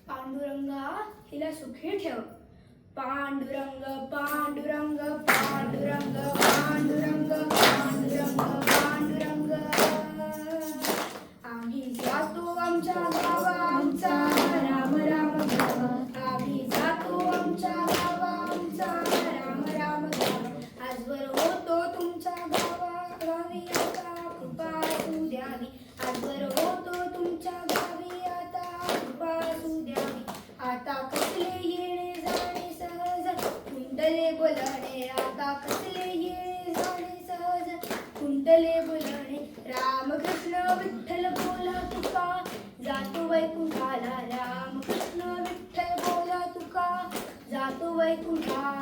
पांडुरंगा हिला सुखी ठेव. पांडुरंग पांडुरंग पांडुरंग पांडुरंग पांडुरंग पांडुरंग. आम्ही जातो आमच्या गावा आमचा राम राम गावा. आम्ही जातो आमच्या गावा आमचा राम राम गावा. आजवर होतो तुमच्या गावी आता कृपा असू द्यावी. आजवर होतो तुमच्या गावी आता कृपा असू द्यावी. आता कसले येणे जाणे सहज कुंडले बोलणे. आता कसले येणे जाणे सहज कुंडले बोलणे. रामकृष्ण विठ्ठल बोला तुका जातो वैकुंठाला. रामकृष्ण विठ्ठल बोला तुका जातो वैकुंठाला.